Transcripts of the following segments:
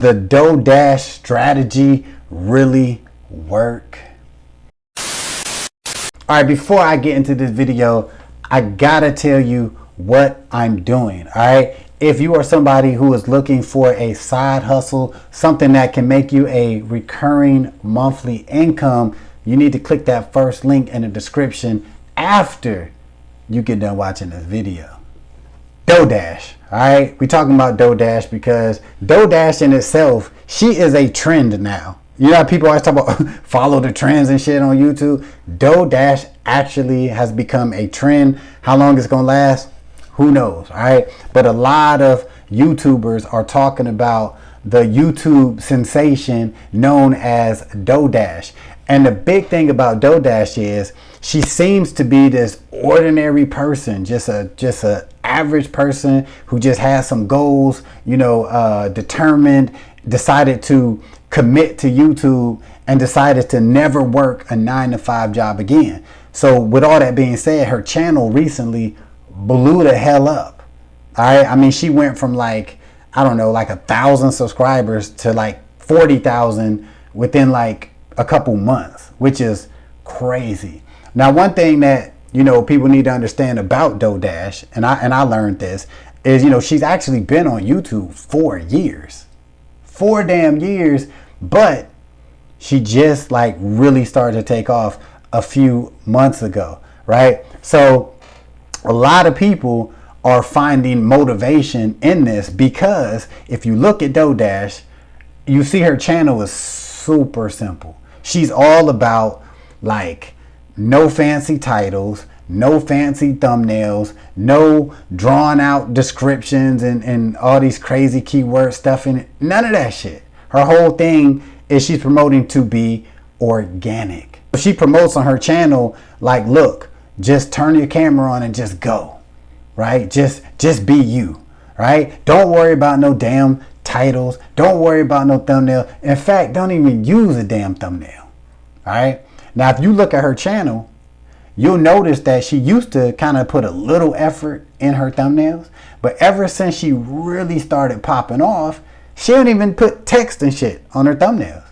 The DoorDash strategy really work? All right, before I get into this video, I gotta tell you what I'm doing. All right, if you are somebody who is looking for a side hustle, something that can make you a recurring monthly income, you need to click that first link in the description after you get done watching this video. DoorDash. All right, we're talking about DoorDash because DoorDash in itself, she is a trend now. You know how people always talk about follow the trends and shit on YouTube? DoorDash actually has become a trend. How long it's gonna last? Who knows, all right? But a lot of YouTubers are talking about the YouTube sensation known as DoorDash. And the big thing about DoorDash is she seems to be this ordinary person, just a average person who just has some goals, you know, determined, decided to commit to YouTube and decided to never work a 9-to-5 job again. So with all that being said, her channel recently blew the hell up. All right. I mean, she went from like, I don't know, like 1,000 subscribers to like 40,000 within like a couple months, which is crazy. Now, one thing that, you know, people need to understand about DoorDash, and I learned this, is, you know, she's actually been on YouTube 4 years. 4 damn years, but she just like really started to take off a few months ago, right? So a lot of people are finding motivation in this because if you look at DoorDash, you see her channel is super simple. She's all about like no fancy titles, no fancy thumbnails, no drawn out descriptions and all these crazy keyword stuff in it. None of that shit. Her whole thing is she's promoting to be organic. She promotes on her channel like, look, just turn your camera on and just go, right? Just be you, right? Don't worry about no damn titles. Don't worry about no thumbnail. In fact, don't even use a damn thumbnail, all right? Now, if you look at her channel, you'll notice that she used to kind of put a little effort in her thumbnails, but ever since she really started popping off, she don't even put text and shit on her thumbnails.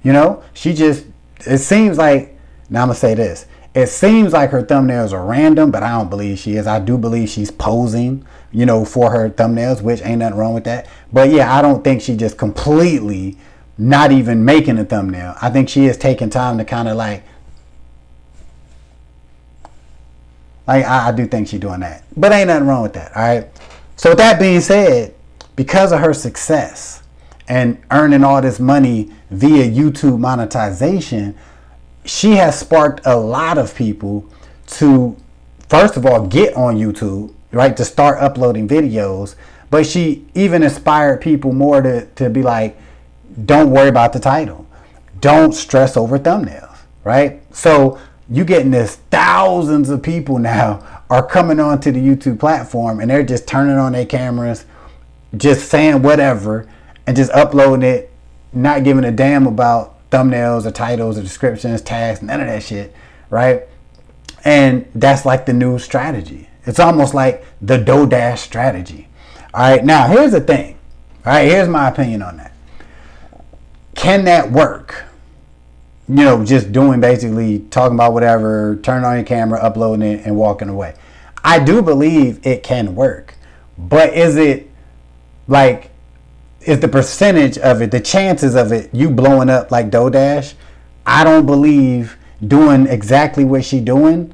You know, she just, it seems like, now I'm gonna say this, it seems like her thumbnails are random, but I don't believe she is. I do believe she's posing, you know, for her thumbnails, which ain't nothing wrong with that. But yeah, I don't think she just completely not even making a thumbnail. I think she is taking time to kind of like I do think she's doing that, but ain't nothing wrong with that. All right. So with that being said, because of her success and earning all this money via YouTube monetization, she has sparked a lot of people to, first of all, get on YouTube, right? To start uploading videos. But she even inspired people more to be like, don't worry about the title. Don't stress over thumbnails, right? So you getting this, thousands of people now are coming onto the YouTube platform and they're just turning on their cameras, just saying whatever and just uploading it, not giving a damn about thumbnails or titles or descriptions, tags, none of that shit, right? And that's like the new strategy. It's almost like the DoorDash strategy. All right, now here's the thing. All right, here's my opinion on that. Can that work? You know, just doing basically talking about whatever, turning on your camera, uploading it and walking away. I do believe it can work, but is it like, is the percentage of it, the chances of it, you blowing up like DoorDash? I don't believe doing exactly what she doing,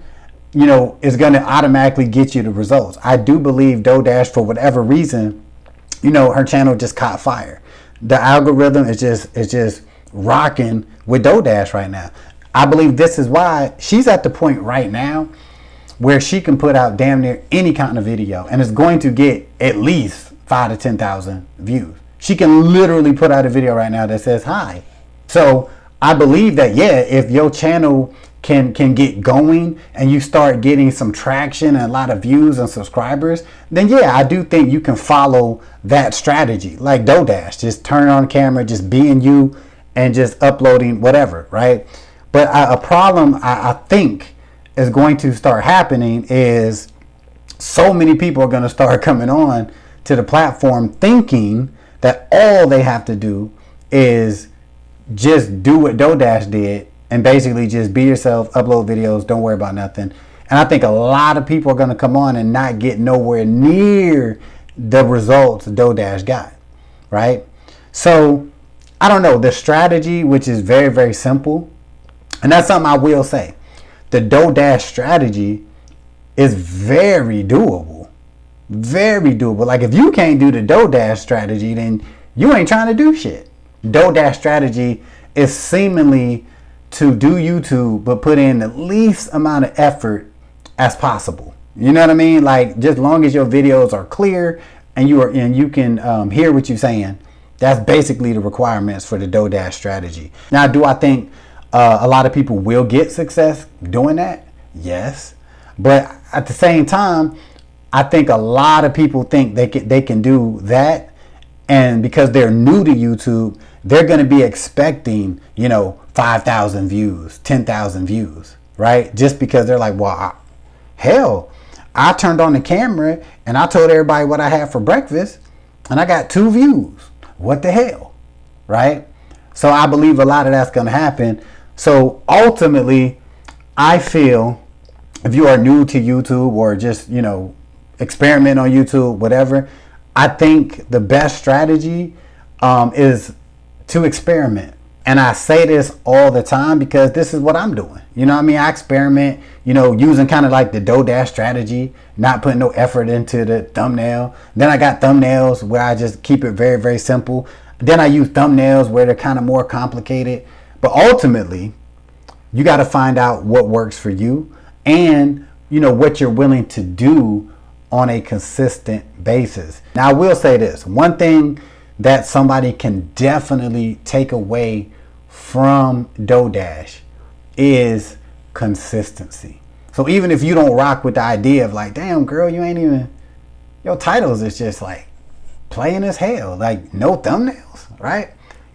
you know, is going to automatically get you the results. I do believe DoorDash, for whatever reason, you know, her channel just caught fire. The algorithm is just rocking with DoorDash right now. I believe this is why she's at the point right now where she can put out damn near any kind of video and it's going to get at least 5,000 to 10,000 views. She can literally put out a video right now that says hi. So I believe that, yeah, if your channel can get going and you start getting some traction and a lot of views and subscribers, then yeah, I do think you can follow that strategy like DoorDash. Just turn on camera, just being you and just uploading whatever, right? But a problem I think is going to start happening is so many people are going to start coming on to the platform thinking that all they have to do is just do what DoorDash did and basically just be yourself, upload videos, don't worry about nothing. And I think a lot of people are going to come on and not get nowhere near the results DoorDash got, right? So I don't know, the strategy, which is very, very simple, and that's something I will say, the DoorDash strategy is very doable. Very doable. Like, if you can't do the DoorDash strategy, then you ain't trying to do shit. DoorDash strategy is seemingly to do YouTube, but put in the least amount of effort as possible. You know what I mean? Like, just long as your videos are clear and you can hear what you're saying, that's basically the requirements for the DoorDash strategy. Now, do I think a lot of people will get success doing that? Yes. But at the same time, I think a lot of people think they can do that. And because they're new to YouTube, they're going to be expecting, 5,000 views, 10,000 views, right? Just because they're like, well, hell, I turned on the camera and I told everybody what I had for breakfast and I got 2 views. What the hell, right? So I believe a lot of that's going to happen. So ultimately, I feel if you are new to YouTube or just, experiment on YouTube, whatever, I think the best strategy is to experiment. And I say this all the time because this is what I'm doing. You know what I mean? I experiment, using kind of like the DoorDash strategy, not putting no effort into the thumbnail. Then I got thumbnails where I just keep it very, very simple. Then I use thumbnails where they're kind of more complicated. But ultimately, you got to find out what works for you and, what you're willing to do on a consistent basis. Now, I will say this. One thing that somebody can definitely take away from DoorDash is consistency. So even if you don't rock with the idea of like, damn girl, your titles is just like plain as hell, like no thumbnails, right?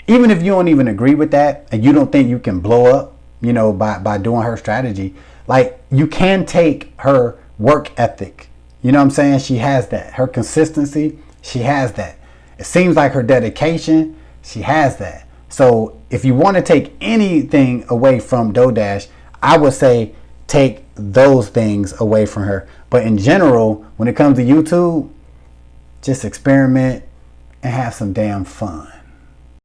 Even if you don't even agree with that and you don't think you can blow up, by doing her strategy, like you can take her work ethic. You know what I'm saying? She has that. Her consistency, she has that. It seems like her dedication, she has that. So if you want to take anything away from DoorDash, I would say take those things away from her. But in general, when it comes to YouTube, just experiment and have some damn fun.